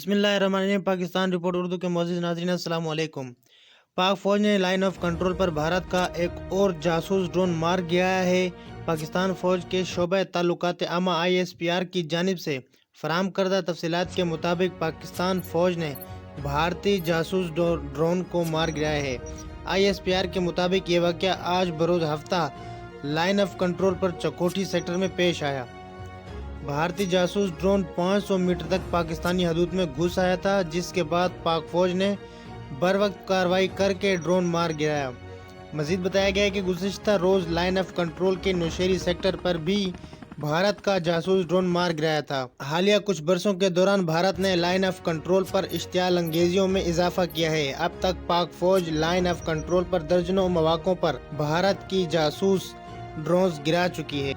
بسم اللہ الرحمن الرحیم۔ پاکستان رپورٹ اردو کے معزز ناظرین السلام علیکم۔ پاک فوج نے لائن آف کنٹرول پر بھارت کا ایک اور جاسوس ڈرون مار گیا ہے۔ پاکستان فوج کے شعبہ تعلقات عامہ ISPR کی جانب سے فراہم کردہ تفصیلات کے مطابق پاکستان فوج نے بھارتی جاسوس ڈرون کو مار گرایا ہے۔ ISPR کے مطابق یہ واقعہ آج بروز ہفتہ line of control per Chakothi sector میں پیش آیا۔ بھارتی جاسوس ڈرون 500 میٹر تک پاکستانی حدود میں گھس آیا تھا، جس کے بعد پاک فوج نے بروقت کارروائی کر کے ڈرون مار گرایا۔ مزید بتایا گیا ہے کہ گزشتہ روز لائن آف کنٹرول کے نوشیری سیکٹر پر بھی بھارت کا جاسوس ڈرون مار گرایا تھا۔ حالیہ کچھ برسوں کے دوران بھارت نے لائن آف کنٹرول پر اشتعال انگیزیوں میں اضافہ کیا ہے۔ اب تک پاک فوج لائن آف کنٹرول پر درجنوں مواقعوں پر بھارت کی جاسوس ڈرونز گرا چکی ہے۔